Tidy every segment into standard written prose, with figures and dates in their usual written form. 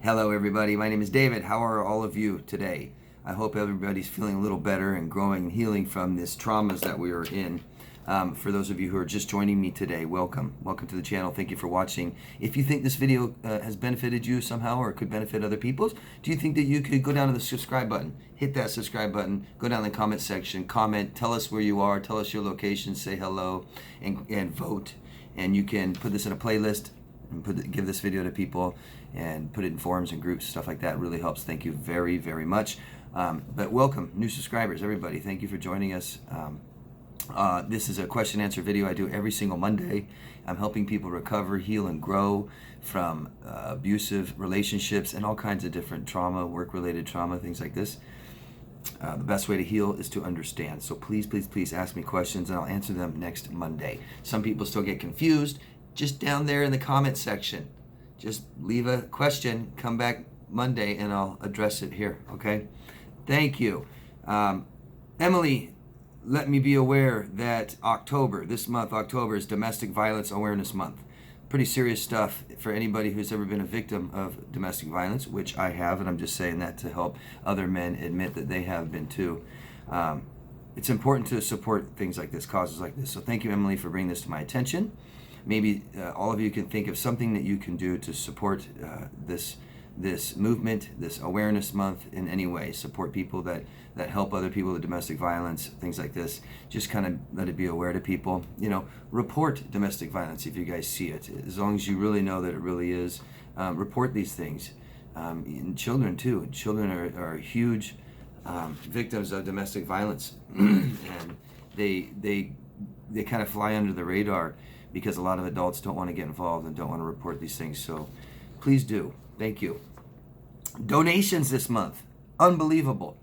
Hello everybody, my name is David. How are all of you today? I hope everybody's feeling a little better and growing and healing from this traumas that we are in. For those of you who are just joining me today, welcome. Welcome to the channel. Thank you for watching. If you think this video has benefited you somehow or could benefit other people, do you think that you could go down to the subscribe button, hit that subscribe button, go down in the comment section, comment, tell us where you are, tell us your location, say hello, and vote. And you can put this in a playlist and give this video to people and put it in forums and groups, stuff like that. Really helps. Thank you very, very much. But welcome, new subscribers, everybody. Thank you for joining us. This is a question answer video I do every single Monday. I'm helping people recover, heal, and grow from abusive relationships and all kinds of different trauma, work-related trauma, things like this. The best way to heal is to understand. So please, please, please ask me questions and I'll answer them next Monday. Some people still get confused. Just down there in the comment section, just leave a question, come back Monday and I'll address it here, okay? Thank you. Emily, let me be aware that this month, October, is Domestic Violence Awareness Month. Pretty serious stuff for anybody who's ever been a victim of domestic violence, which I have, and I'm just saying that to help other men admit that they have been too. It's important to support things like this, causes like this. So thank you, Emily, for bringing this to my attention. Maybe all of you can think of something that you can do to support this movement, this awareness month in any way. Support people that help other people with domestic violence, things like this. Just kind of let it be aware to people. You know, report domestic violence if you guys see it. As long as you really know that it really is, report these things. And children too. Children are huge victims of domestic violence, and they kind of fly under the radar because a lot of adults don't want to get involved and don't want to report these things. So please do. Thank you. Donations this month. Unbelievable.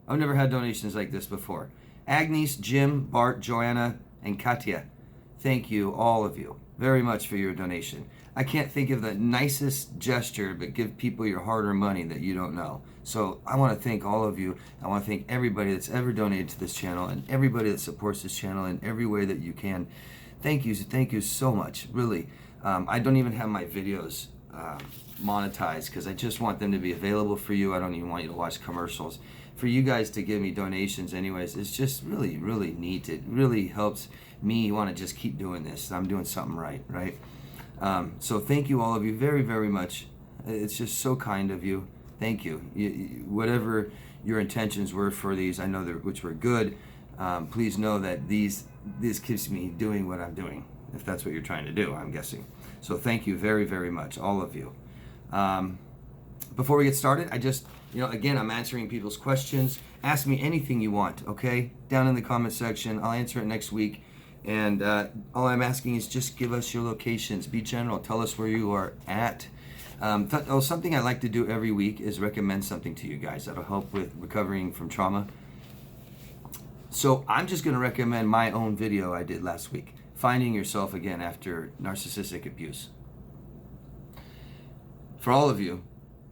I've never had donations like this before. Agnes, Jim, Bart, Joanna, and Katya. Thank you, all of you, very much for your donation. I can't think of the nicest gesture but give people your hard-earned money that you don't know. So I want to thank all of you. I want to thank everybody that's ever donated to this channel and everybody that supports this channel in every way that you can. Thank you so much, really. I don't even have my videos monetized because I just want them to be available for you. I don't even want you to watch commercials. For you guys to give me donations anyways, it's just really, really neat. It really helps me want to just keep doing this. I'm doing something right? So thank you all of you very, very much. It's just so kind of you. Thank you. Whatever your intentions were for these, I know which were good. Please know that this keeps me doing what I'm doing, if that's what you're trying to do, I'm guessing. So thank you very, very much, all of you. Before we get started, again, I'm answering people's questions. Ask me anything you want, okay? Down in the comment section. I'll answer it next week. And all I'm asking is just give us your locations. Be general. Tell us where you are at. Something I like to do every week is recommend something to you guys that'll help with recovering from trauma. So I'm just going to recommend my own video I did last week. Finding yourself again after narcissistic abuse. For all of you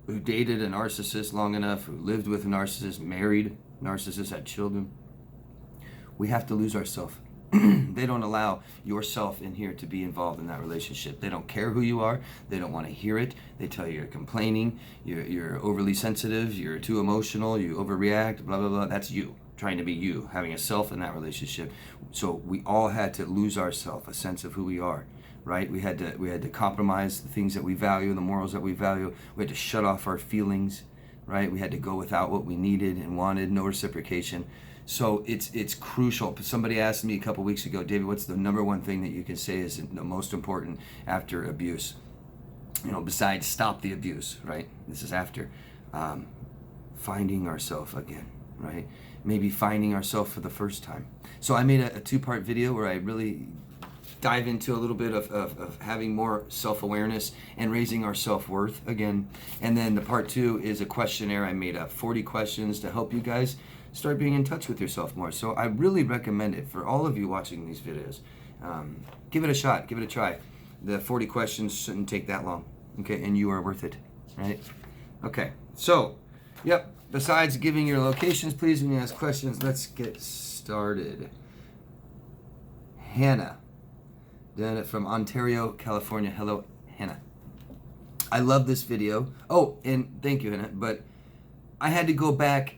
who dated a narcissist long enough, who lived with a narcissist, married narcissists, had children, we have to lose ourselves. They don't allow yourself in here to be involved in that relationship. They don't care who you are. They don't want to hear it. They tell you you're complaining, you're overly sensitive, you're too emotional, you overreact, blah, blah, blah. That's you, trying to be you, having a self in that relationship. So we all had to lose ourselves, a sense of who we are, right? We had to compromise the things that we value, the morals that we value. We had to shut off our feelings, right? We had to go without what we needed and wanted, no reciprocation. So it's crucial. Somebody asked me a couple weeks ago, David, what's the number one thing that you can say is the most important after abuse? You know, besides stop the abuse, right? This is after. Finding ourselves again, right? Maybe finding ourselves for the first time. So I made a two-part video where I really dive into a little bit of having more self-awareness and raising our self-worth again. And then the part two is a questionnaire I made up, 40 questions to help you guys start being in touch with yourself more. So I really recommend it for all of you watching these videos. Give it a shot, give it a try. The 40 questions shouldn't take that long, okay? And you are worth it, right? Okay, so, yep, besides giving your locations, please, when you ask questions, let's get started. Hannah, from Ontario, California. Hello, Hannah. I love this video. Oh, and thank you, Hannah. But I had to go back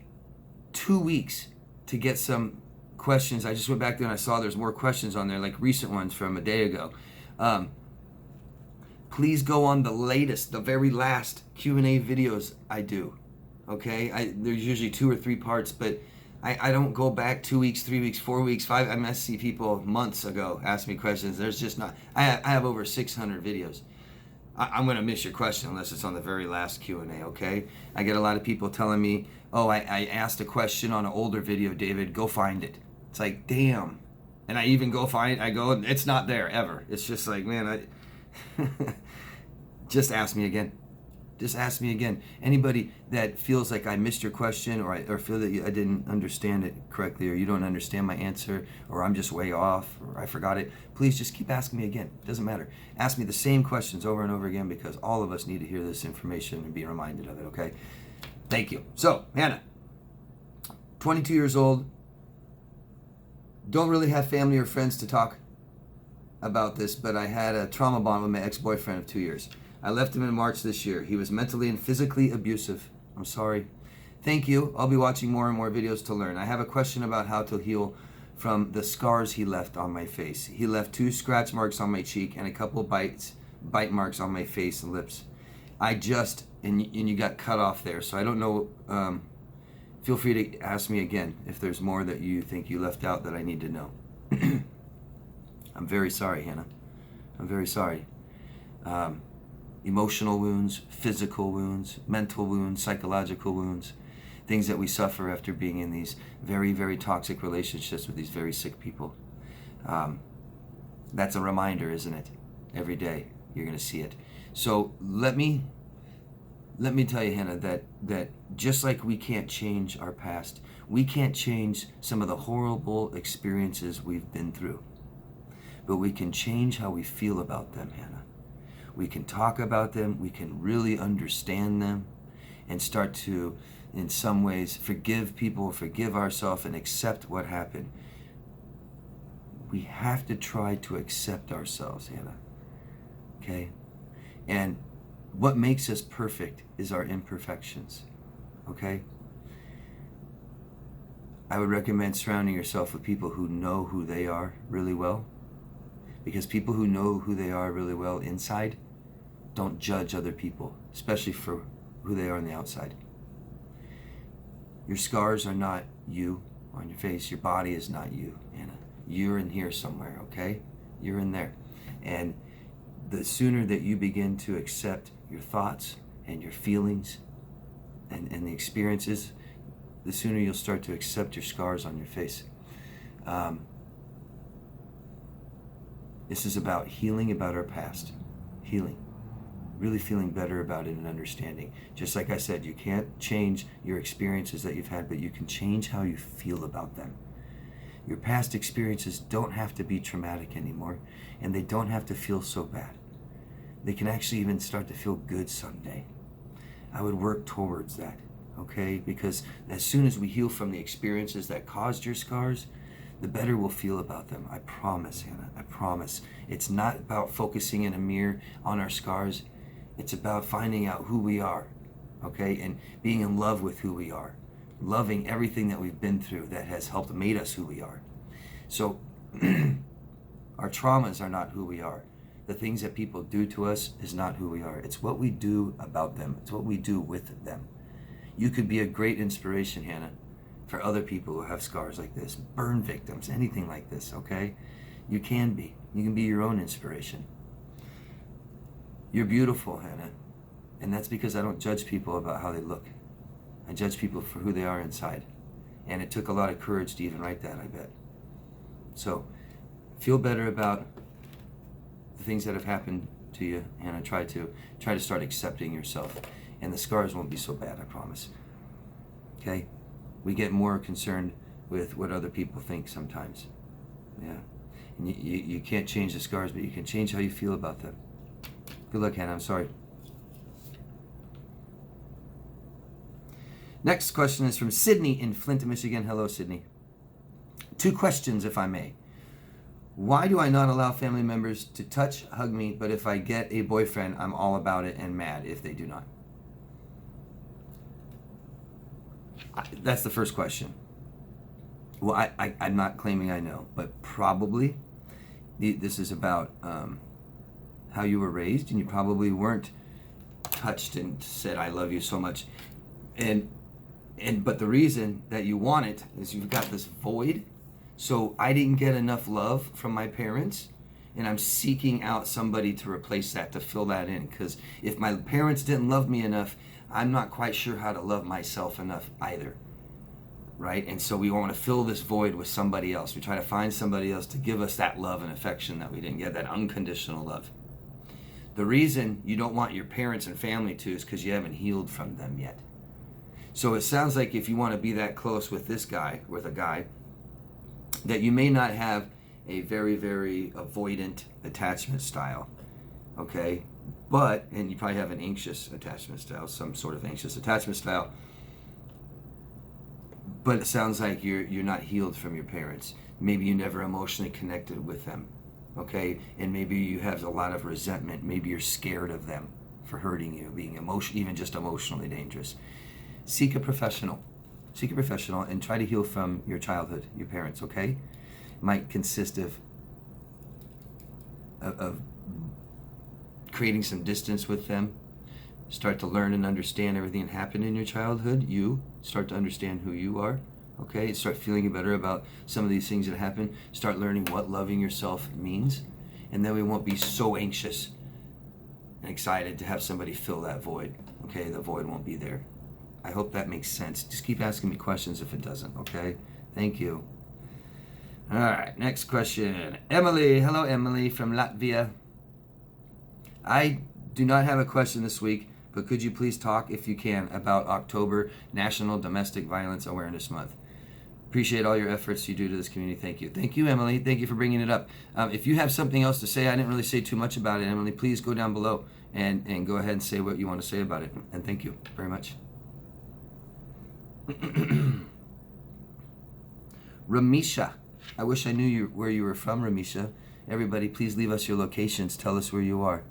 2 weeks to get some questions. I just went back there and I saw there's more questions on there, like recent ones from a day ago. Please go on the very last Q&A videos I do. Okay, there's usually 2 or 3 parts, but I don't go back 2 weeks, 3 weeks, 4 weeks, 5. I mean, I see people months ago ask me questions. There's just not. I have over 600 videos. I'm going to miss your question unless it's on the very last Q&A, okay? I get a lot of people telling me, oh, I asked a question on an older video, David, go find it. It's like, damn. And I even go find it. I go, it's not there ever. It's just like, man, just ask me again. Just ask me again. Anybody that feels like I missed your question or feel that I didn't understand it correctly or you don't understand my answer or I'm just way off or I forgot it, please just keep asking me again. It doesn't matter. Ask me the same questions over and over again because all of us need to hear this information and be reminded of it, okay? Thank you. So, Hannah, 22 years old, don't really have family or friends to talk about this, but I had a trauma bond with my ex-boyfriend of 2 years. I left him in March this year. He was mentally and physically abusive. I'm sorry. Thank you. I'll be watching more and more videos to learn. I have a question about how to heal from the scars he left on my face. He left 2 scratch marks on my cheek and a couple bite marks on my face and lips. And you got cut off there, so I don't know. Feel free to ask me again if there's more that you think you left out that I need to know. I'm very sorry, Hannah. I'm very sorry. Emotional wounds, physical wounds, mental wounds, psychological wounds, things that we suffer after being in these very, very toxic relationships with these very sick people. That's a reminder, isn't it? Every day you're going to see it. So let me tell you, Hannah, that just like we can't change our past, we can't change some of the horrible experiences we've been through, but we can change how we feel about them, Hannah. We can talk about them, we can really understand them, and start to, in some ways, forgive people, forgive ourselves, and accept what happened. We have to try to accept ourselves, Hannah. Okay? And what makes us perfect is our imperfections. Okay? I would recommend surrounding yourself with people who know who they are really well. Because people who know who they are really well inside don't judge other people, especially for who they are on the outside. Your scars are not you on your face. Your body is not you, Anna. You're in here somewhere, okay? You're in there. And the sooner that you begin to accept your thoughts and your feelings and the experiences, the sooner you'll start to accept your scars on your face. This is about healing about our past. Healing. Really feeling better about it and understanding. Just like I said, you can't change your experiences that you've had, but you can change how you feel about them. Your past experiences don't have to be traumatic anymore, and they don't have to feel so bad. They can actually even start to feel good someday. I would work towards that, okay? Because as soon as we heal from the experiences that caused your scars, the better we'll feel about them. I promise, Hannah, I promise. It's not about focusing in a mirror on our scars. It's about finding out who we are, okay? And being in love with who we are. Loving everything that we've been through that has helped made us who we are. So our traumas are not who we are. The things that people do to us is not who we are. It's what we do about them. It's what we do with them. You could be a great inspiration, Hannah, for other people who have scars like this, burn victims, anything like this, okay? You can be. You can be your own inspiration. You're beautiful, Hannah, and that's because I don't judge people about how they look. I judge people for who they are inside, and it took a lot of courage to even write that, I bet. So, feel better about the things that have happened to you, Hannah. Try to start accepting yourself, and the scars won't be so bad, I promise. Okay? We get more concerned with what other people think sometimes. Yeah. And you can't change the scars, but you can change how you feel about them. Good luck, Hannah. I'm sorry. Next question is from Sydney in Flint, Michigan. Hello, Sydney. 2 questions, if I may. Why do I not allow family members to touch, hug me, but if I get a boyfriend, I'm all about it and mad if they do not? That's the first question. Well, I'm not claiming I know, but probably this is about how you were raised, and you probably weren't touched and said, I love you so much. But the reason that you want it is you've got this void. So I didn't get enough love from my parents, and I'm seeking out somebody to replace that, to fill that in. Because if my parents didn't love me enough, I'm not quite sure how to love myself enough either, right? And so we want to fill this void with somebody else. We try to find somebody else to give us that love and affection that we didn't get, that unconditional love. The reason you don't want your parents and family to is because you haven't healed from them yet. So it sounds like if you want to be that close with this guy, with a guy, that you may not have a very, very avoidant attachment style, okay? And you probably have an anxious attachment style, some sort of anxious attachment style. But it sounds like you're not healed from your parents. Maybe you never emotionally connected with them, okay? And maybe you have a lot of resentment. Maybe you're scared of them for hurting you, being even just emotionally dangerous. Seek a professional. Seek a professional and try to heal from your childhood, your parents, okay? It might consist of creating some distance with them. Start to learn and understand everything that happened in your childhood. You start to understand who you are, okay? Start feeling better about some of these things that happen. Start learning what loving yourself means. And then we won't be so anxious and excited to have somebody fill that void, okay? The void won't be there. I hope that makes sense. Just keep asking me questions if it doesn't, okay? Thank you. All right, next question. Emily. Hello, Emily from Latvia. I do not have a question this week, but could you please talk, if you can, about October National Domestic Violence Awareness Month? Appreciate all your efforts you do to this community. Thank you. Thank you, Emily. Thank you for bringing it up. If you have something else to say, I didn't really say too much about it, Emily, please go down below and go ahead and say what you want to say about it. And thank you very much. Ramisha, I wish I knew where you were from, Ramisha. Everybody, please leave us your locations. Tell us where you are.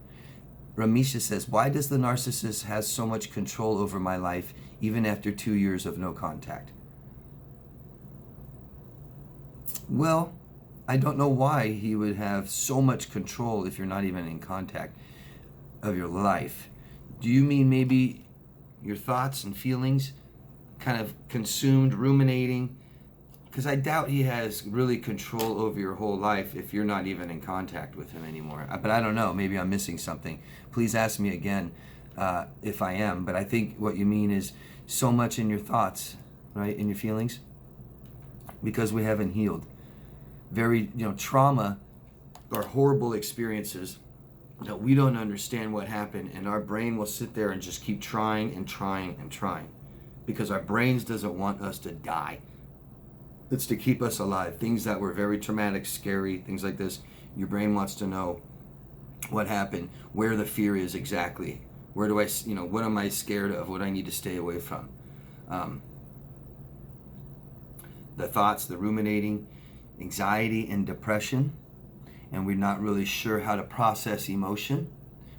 Ramisha says, why does the narcissist have so much control over my life even after 2 years of no contact? Well, I don't know why he would have so much control if you're not even in contact of your life. Do you mean maybe your thoughts and feelings kind of consumed, ruminating? Because I doubt he has really control over your whole life if you're not even in contact with him anymore. But I don't know, maybe I'm missing something. Please ask me again if I am. But I think what you mean is so much in your thoughts, right, in your feelings, because we haven't healed. Very, trauma are horrible experiences that we don't understand what happened, and our brain will sit there and just keep trying and trying and trying, because our brains doesn't want us to die. It's to keep us alive. Things that were very traumatic, scary, things like this, your brain wants to know what happened, where the fear is exactly. Where do what am I scared of? What I need to stay away from? The thoughts, the ruminating, anxiety and depression, and we're not really sure how to process emotion.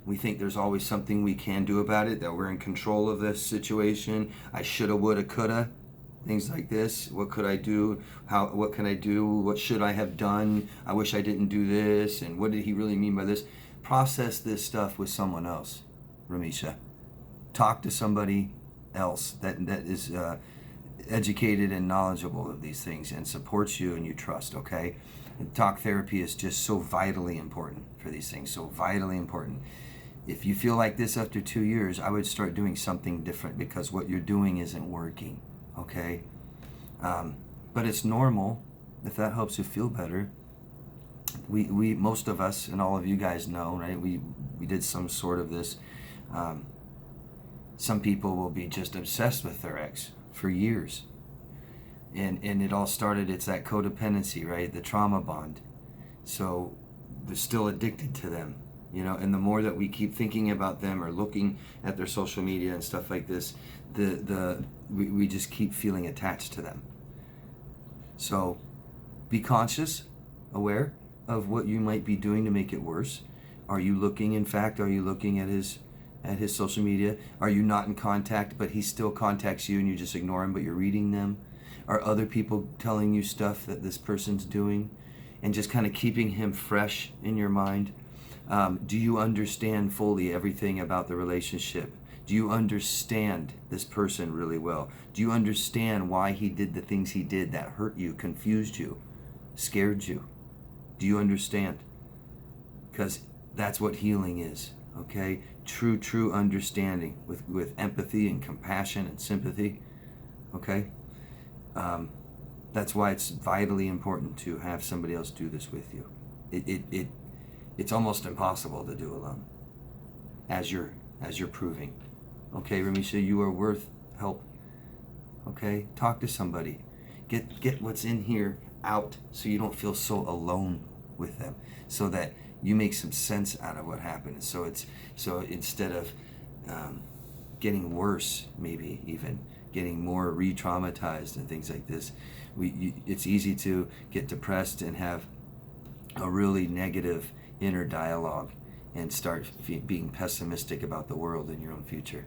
We think there's always something we can do about it, that we're in control of this situation. I shoulda, woulda, coulda. Things like this. What could I do? What can I do? What should I have done? I wish I didn't do this. And what did he really mean by this? Process this stuff with someone else, Ramisha. Talk to somebody else that is educated and knowledgeable of these things and supports you and you trust, okay? And talk therapy is just so vitally important for these things, so vitally important. If you feel like this after 2 years, I would start doing something different, because what you're doing isn't working. Okay, but it's normal. If that helps you feel better, we most of us and all of you guys know, right? We did some sort of this. Some people will be just obsessed with their ex for years, and it all started. It's that codependency, right? The trauma bond. So they're still addicted to them, And the more that we keep thinking about them or looking at their social media and stuff like this, we just keep feeling attached to them. So be conscious, aware, of what you might be doing to make it worse? Are you looking, in fact, are you looking at his social media? Are you not in contact, but he still contacts you and you just ignore him, but you're reading them? Are other people telling you stuff that this person's doing and just kind of keeping him fresh in your mind? Do you understand fully everything about the relationship? Do you understand this person really well? Do you understand why he did the things he did that hurt you, confused you, scared you? Do you understand? Because that's what healing is, okay? True understanding with empathy and compassion and sympathy, okay? That's why it's vitally important to have somebody else do this with you. It's almost impossible to do alone, as you're proving. Okay, Ramisha, you are worth help. Okay, talk to somebody. Get what's in here out so you don't feel so alone with them, so that you make some sense out of what happened. So instead of getting worse, maybe even getting more re-traumatized and things like this, it's easy to get depressed and have a really negative inner dialogue and start being pessimistic about the world and your own future.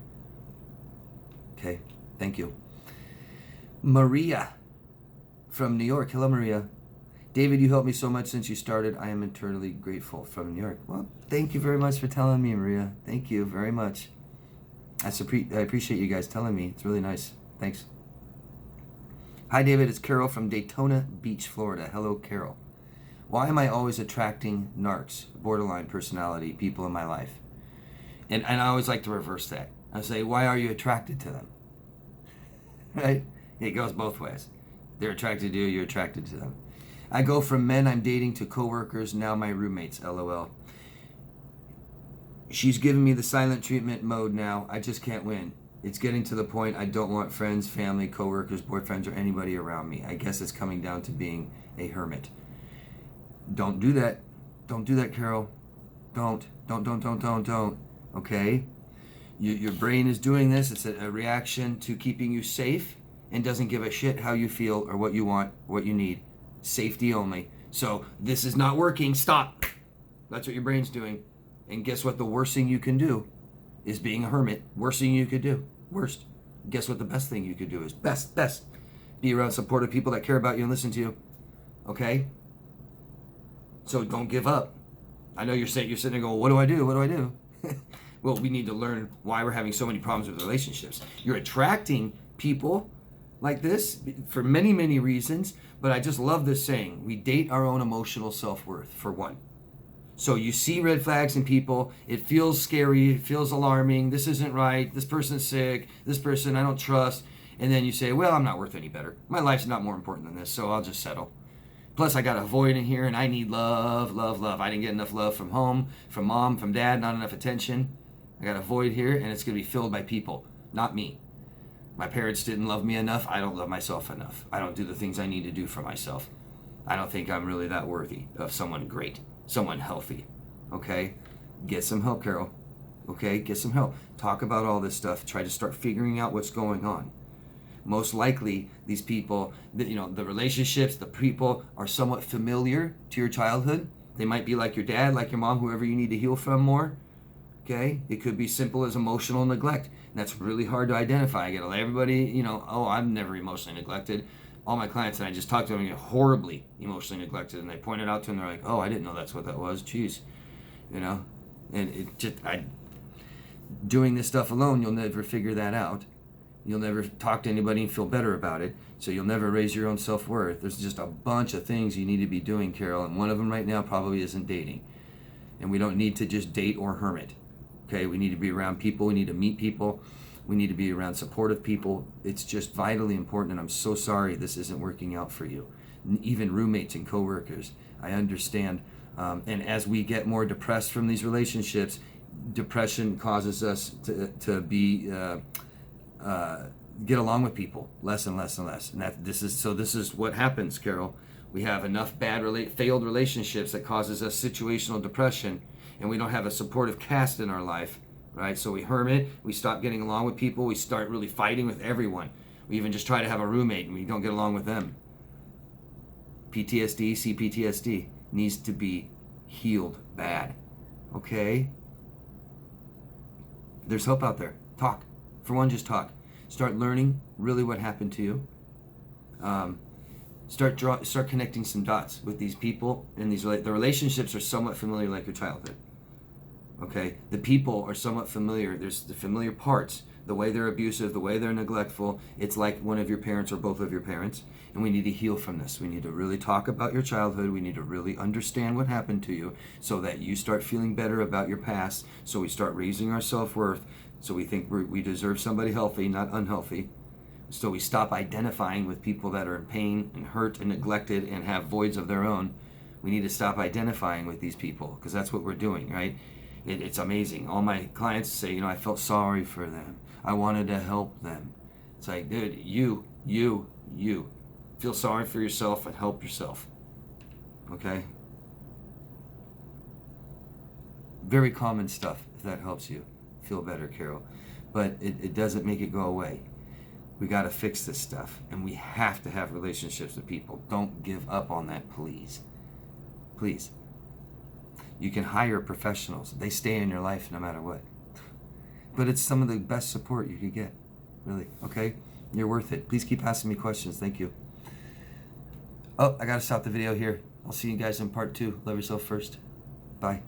Okay, thank you. Maria from New York. Hello, Maria. David, you helped me so much since you started. I am eternally grateful. From New York. Well, thank you very much for telling me, Maria. Thank you very much. I appreciate you guys telling me. It's really nice. Thanks. Hi, David. It's Carol from Daytona Beach, Florida. Hello, Carol. Why am I always attracting narcs, borderline personality people in my life? And I always like to reverse that. I say, why are you attracted to them? Right? It goes both ways. They're attracted to you, you're attracted to them. I go from men I'm dating to coworkers, now my roommates, LOL. She's giving me the silent treatment mode now. I just can't win. It's getting to the point I don't want friends, family, coworkers, boyfriends, or anybody around me. I guess it's coming down to being a hermit. Don't do that. Don't do that, Carol. Don't. Okay? Your brain is doing this. It's a reaction to keeping you safe and doesn't give a shit how you feel or what you want, what you need. Safety only. So this is not working. Stop. That's what your brain's doing. And guess what? The worst thing you can do is being a hermit. Worst thing you could do. Worst. Guess what the best thing you could do is? Best. Be around supportive people that care about you and listen to you. Okay? So don't give up. I know you're sitting there going, what do I do? Well, we need to learn why we're having so many problems with relationships. You're attracting people like this for many, many reasons, but I just love this saying. We date our own emotional self-worth, for one. So you see red flags in people, it feels scary, it feels alarming, this isn't right, this person's sick, this person I don't trust, and then you say, well, I'm not worth any better. My life's not more important than this, so I'll just settle. Plus, I got a void in here, and I need love. I didn't get enough love from home, from mom, from dad, not enough attention. I got a void here, and it's going to be filled by people, not me. My parents didn't love me enough. I don't love myself enough. I don't do the things I need to do for myself. I don't think I'm really that worthy of someone great, someone healthy. Okay? Get some help, Carol. Okay? Get some help. Talk about all this stuff. Try to start figuring out what's going on. Most likely, these people, the relationships, the people are somewhat familiar to your childhood. They might be like your dad, like your mom, whoever you need to heal from more. Okay? It could be simple as emotional neglect. And that's really hard to identify. I get everybody, I'm never emotionally neglected. All my clients that I just talked to them get horribly emotionally neglected. And they point it out to them. They're like, oh, I didn't know that's what that was. Jeez. And it just, doing this stuff alone, you'll never figure that out. You'll never talk to anybody and feel better about it. So you'll never raise your own self-worth. There's just a bunch of things you need to be doing, Carol. And one of them right now probably isn't dating. And we don't need to just date or hermit. Okay, we need to be around people. We need to meet people. We need to be around supportive people. It's just vitally important. And I'm so sorry this isn't working out for you. Even roommates and coworkers. I understand. And as we get more depressed from these relationships, depression causes us to be... get along with people less and less and less, and this is what happens, Carol. We have enough failed relationships that causes us situational depression, and we don't have a supportive cast in our life, right? So we hermit, we stop getting along with people, we start really fighting with everyone. We even just try to have a roommate and we don't get along with them. PTSD, CPTSD. needs to be healed bad. Okay? There's hope out there. Talk. For one, just talk. Start learning really what happened to you. Start connecting some dots with these people, and the relationships are somewhat familiar like your childhood. Okay? The people are somewhat familiar. There's the familiar parts. The way they're abusive, the way they're neglectful. It's like one of your parents or both of your parents. And we need to heal from this. We need to really talk about your childhood. We need to really understand what happened to you so that you start feeling better about your past. So we start raising our self-worth. So we think we deserve somebody healthy, not unhealthy. So we stop identifying with people that are in pain and hurt and neglected and have voids of their own. We need to stop identifying with these people because that's what we're doing, right? It's amazing. All my clients say, I felt sorry for them. I wanted to help them. It's like, dude, you. Feel sorry for yourself and help yourself. Okay? Very common stuff, if that helps you feel better, Carol. But it doesn't make it go away. We got to fix this stuff. And we have to have relationships with people. Don't give up on that, please. Please. You can hire professionals. They stay in your life no matter what. But it's some of the best support you could get. Really. Okay? You're worth it. Please keep asking me questions. Thank you. Oh, I got to stop the video here. I'll see you guys in part 2. Love yourself first. Bye.